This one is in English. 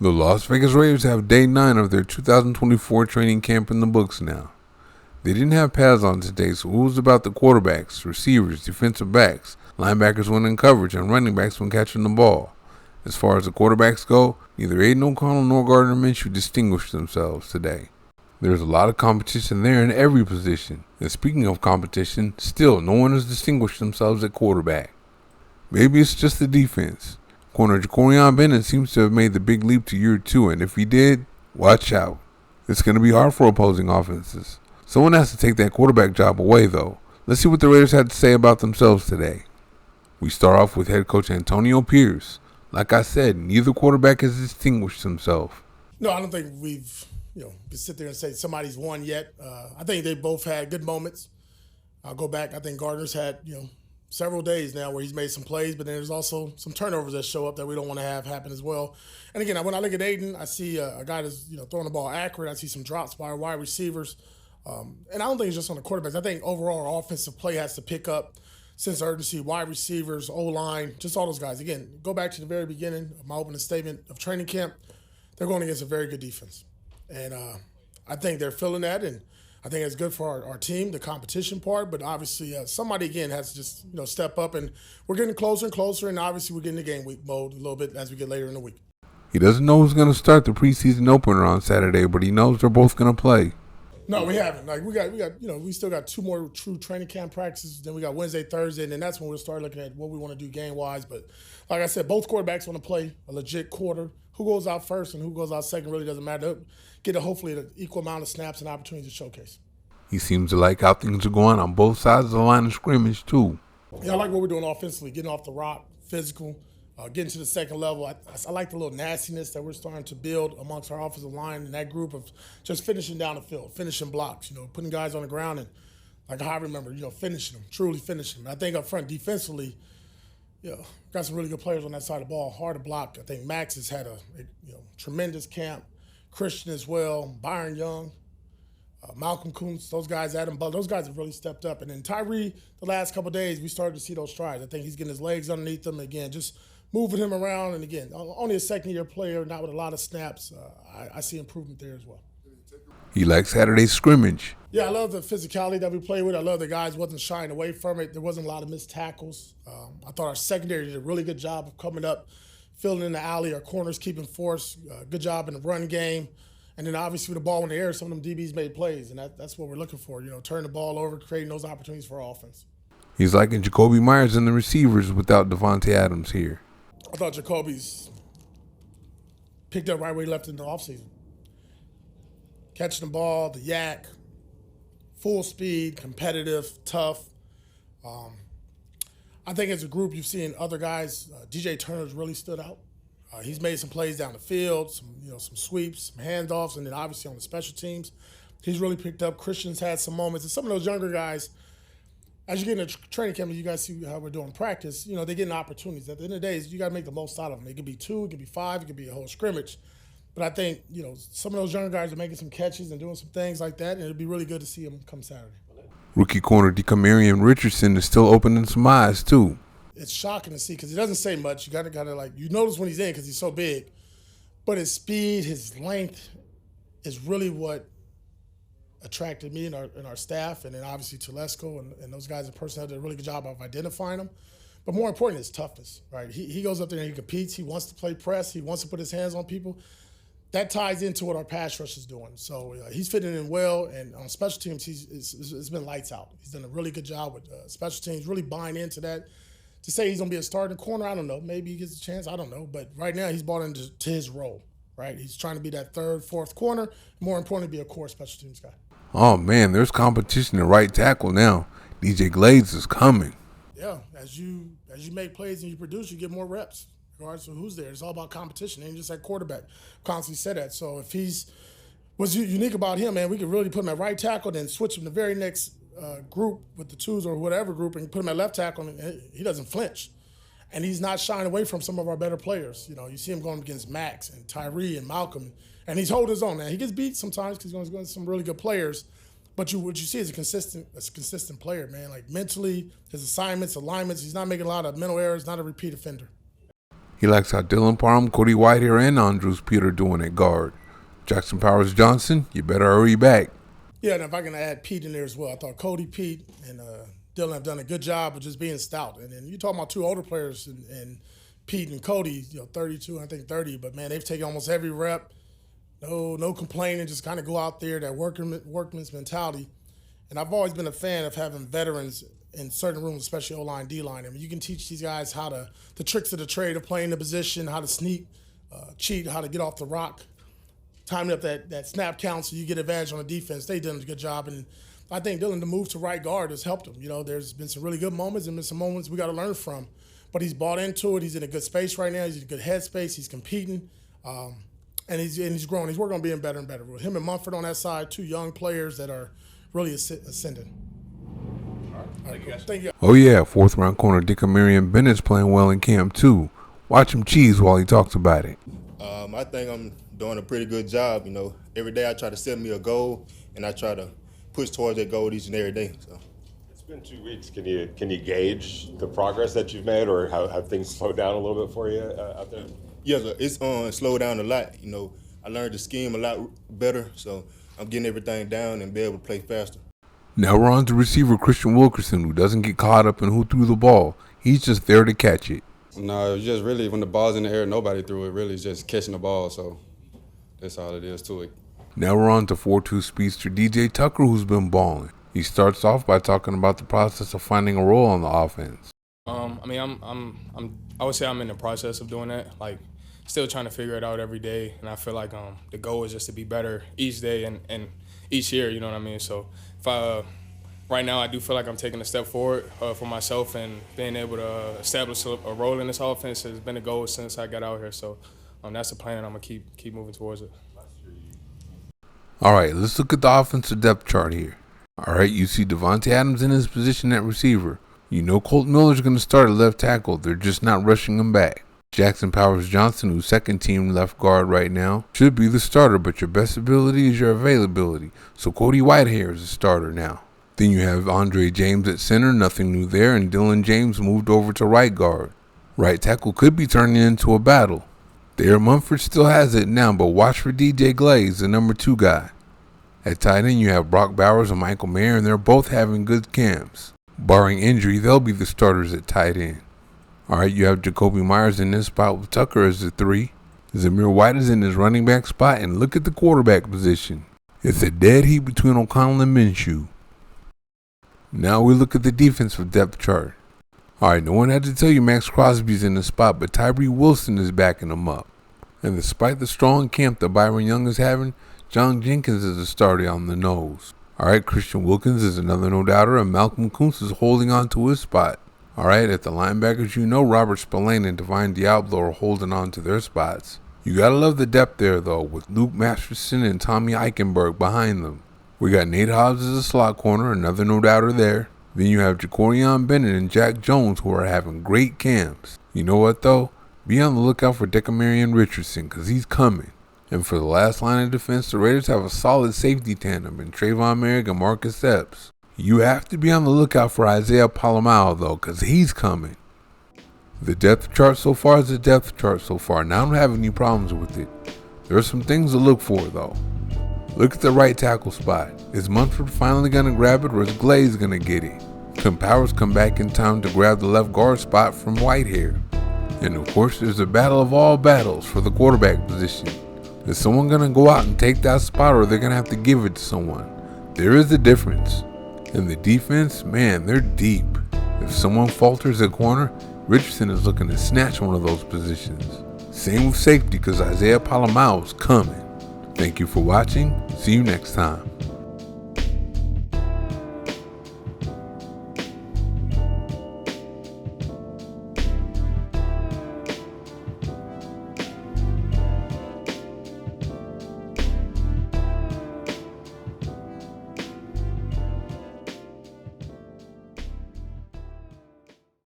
The Las Vegas Raiders have day 9 of their 2024 training camp in the books now. They didn't have pads on today, so it was about the quarterbacks, receivers, defensive backs, linebackers when in coverage, and running backs when catching the ball. As far as the quarterbacks go, neither Aiden O'Connell nor Gardner Minshew distinguished themselves today. There's a lot of competition there in every position. And speaking of competition, still no one has distinguished themselves at quarterback. Maybe it's just the defense. Corner Jacorian Bennett seems to have made the big leap to year 2, and if he did, watch out. It's going to be hard for opposing offenses. Someone has to take that quarterback job away, though. Let's see what the Raiders had to say about themselves today. We start off with head coach Antonio Pierce. Like I said, neither quarterback has distinguished himself. No, I don't think we've can sit there and say somebody's won yet. I think they both had good moments. I'll go back. I think Gardner's had several days now where he's made some plays, but then there's also some turnovers that show up that we don't want to have happen as well. And again, when I look at Aiden, I see a guy that's throwing the ball accurate. I see some drops by our wide receivers. And I don't think it's just on the quarterbacks. I think overall our offensive play has to pick up sense of urgency, wide receivers, O-line, just all those guys. Again, go back to the very beginning of my opening statement of training camp. They're going against a very good defense. And I think they're feeling that, and I think it's good for our team, the competition part. But obviously, somebody, again, has to just step up. And we're getting closer and closer, and obviously we're getting the game week mode a little bit as we get later in the week. He doesn't know who's going to start the preseason opener on Saturday, but he knows they're both going to play. No, we haven't. We still got 2 more true training camp practices. Then we got Wednesday, Thursday, and then that's when we'll start looking at what we want to do game-wise. But like I said, both quarterbacks want to play a legit quarter. Who goes out first and who goes out second really doesn't matter. Get hopefully an equal amount of snaps and opportunities to showcase. He seems to like how things are going on both sides of the line of scrimmage, too. Yeah, I like what we're doing offensively, getting off the rock, physical, getting to the second level. I like the little nastiness that we're starting to build amongst our offensive line and that group of just finishing down the field, finishing blocks, putting guys on the ground and, like I remember, finishing them, truly finishing them. I think up front defensively, got some really good players on that side of the ball, hard to block. I think Max has had a tremendous camp. Christian as well, Byron Young, Malcolm Kuntz, those guys, Adam Butler, those guys have really stepped up. And then Tyree, the last couple of days, we started to see those strides. I think he's getting his legs underneath him. Again, just moving him around. And again, only a second-year player, not with a lot of snaps. I see improvement there as well. He likes Saturday's scrimmage. Yeah, I love the physicality that we play with. I love the guys wasn't shying away from it. There wasn't a lot of missed tackles. I thought our secondary did a really good job of coming up, filling in the alley, our corners keeping force, good job in the run game. And then obviously with the ball in the air, some of them DBs made plays, and that's what we're looking for, turn the ball over, creating those opportunities for our offense. He's liking Jacoby Myers and the receivers without Devontae Adams here. I thought Jacoby's picked up right where he left in the offseason. Catching the ball, the yak, full speed, competitive, tough. I think as a group, you've seen other guys. DJ Turner's really stood out. He's made some plays down the field, some sweeps, some handoffs, and then obviously on the special teams, he's really picked up. Christian's had some moments, and some of those younger guys, as you get into training camp, you guys see how we're doing practice. They're getting opportunities. At the end of the day, you got to make the most out of them. It could be 2, it could be 5, it could be a whole scrimmage. But I think some of those younger guys are making some catches and doing some things like that, and it'd be really good to see them come Saturday. Rookie corner DeCamarion Richardson is still opening some eyes, too. It's shocking to see because he doesn't say much. You got to you notice when he's in because he's so big. But his speed, his length is really what attracted me and our staff, and then obviously Telesco and those guys in personnel did a really good job of identifying him. But more important is toughness, right? He goes up there and he competes. He wants to play press. He wants to put his hands on people. That ties into what our pass rush is doing. So he's fitting in well, and on special teams, it's been lights out. He's done a really good job with special teams, really buying into that. To say he's going to be a starting corner, I don't know. Maybe he gets a chance. I don't know. But right now, he's bought into his role, right? He's trying to be that 3rd, 4th corner. More importantly, be a core special teams guy. Oh, man, there's competition at right tackle now. DJ Glades is coming. Yeah, as you make plays and you produce, you get more reps. Regardless of who's there, it's all about competition. And just like quarterback, constantly said that. So if what's unique about him, man, we could really put him at right tackle, then switch him to the very next group with the 2s or whatever group, and put him at left tackle, and he doesn't flinch. And he's not shying away from some of our better players. You see him going against Max and Tyree and Malcolm, and he's holding his own. Now he gets beat sometimes because he's going to some really good players, but what you see is a consistent player, man. Like mentally, his assignments, alignments, he's not making a lot of mental errors, not a repeat offender. He likes how Dylan Parham, Cody Whitehair, and Andrews Peter doing at guard. Jackson Powers Johnson, you better hurry back. Yeah, and if I can add Pete in there as well, I thought Cody, Pete, and Dylan have done a good job of just being stout. And then you're talking about two older players, and Pete and Cody, 32, I think 30, but man, they've taken almost every rep. No complaining, just kind of go out there, that workman's mentality. And I've always been a fan of having veterans in certain rooms, especially O-line, D-line. I mean, you can teach these guys how the tricks of the trade of playing the position, how to sneak, cheat, how to get off the rock, timing up that snap count so you get advantage on the defense. They've done a good job. And I think Dylan, the move to right guard has helped him. There's been some really good moments and been some moments we got to learn from. But he's bought into it. He's in a good space right now. He's in a good headspace. He's competing. And he's growing. He's working on being better and better. With him and Mumford on that side, two young players that are really ascending. All right, thank you. Oh yeah, 4th round corner Dickamarion Bennett's playing well in camp too. Watch him cheese while he talks about it. I think I'm doing a pretty good job. Every day I try to set me a goal, and I try to push towards that goal each and every day. So. It's been 2 weeks. Can you gauge the progress that you've made, or have things slowed down a little bit for you out there? Yeah, it's slowed down a lot. I learned the scheme a lot better, so I'm getting everything down and be able to play faster. Now we're on to receiver Christian Wilkerson, who doesn't get caught up in who threw the ball. He's just there to catch it. No, it's just really when the ball's in the air, nobody threw it. Really, it's just catching the ball, so that's all it is to it. Now we're on to 4-2 speedster DJ Tucker, who's been balling. He starts off by talking about the process of finding a role on the offense. I would say I'm in the process of doing that. Like, still trying to figure it out every day, and I feel like the goal is just to be better each day and each year. You know what I mean? So if right now I do feel like I'm taking a step forward for myself, and being able to establish a role in this offense has been a goal since I got out here. So that's the plan, and I'm gonna keep moving towards it. All right, let's look at the offensive depth chart here. All right, you see Devontae Adams in his position at receiver. You know Colt Miller's going to start at left tackle. They're just not rushing him back. Jackson Powers Johnson, who's second team left guard right now, should be the starter, but your best ability is your availability. So Cody Whitehair is the starter now. Then you have Andre James at center, nothing new there, and Dylan James moved over to right guard. Right tackle could be turning into a battle. Thayer Mumford still has it now, but watch for DJ Glaze, the number 2 guy. At tight end, you have Brock Bowers and Michael Mayer, and they're both having good camps. Barring injury, they'll be the starters at tight end. All right, you have Jacoby Myers in this spot with Tucker as the 3. Zamir White is in his running back spot, and look at the quarterback position. It's a dead heat between O'Connell and Minshew. Now we look at the defensive depth chart. All right, no one had to tell you Max Crosby's in the spot, but Tyree Wilson is backing him up. And despite the strong camp that Byron Young is having, John Jenkins is a starter on the nose. All right, Christian Wilkins is another no-doubter, and Malcolm Kuntz is holding on to his spot. All right, at the linebackers, Robert Spillane and Divine Diablo are holding on to their spots. You gotta love the depth there, though, with Luke Masterson and Tommy Eichenberg behind them. We got Nate Hobbs as a slot corner, another no-doubter there. Then you have Jacorian Bennett and Jack Jones, who are having great camps. You know what, though? Be on the lookout for Dickamarion Richardson, because he's coming. And for the last line of defense, the Raiders have a solid safety tandem in Trayvon Merrick and Marcus Epps. You have to be on the lookout for Isaiah Palomao, though, because he's coming. The depth chart so far is the depth chart so far, and I don't have any problems with it. There are some things to look for, though. Look at the right tackle spot. Is Munford finally going to grab it, or is Glaze going to get it? Can Powers come back in time to grab the left guard spot from Whitehair? And of course, there's a battle of all battles for the quarterback position. Is someone going to go out and take that spot, or they're going to have to give it to someone? There is a difference. And the defense, man, they're deep. If someone falters at corner, Richardson is looking to snatch one of those positions. Same with safety, because Isaiah Palomao is coming. Thank you for watching. See you next time.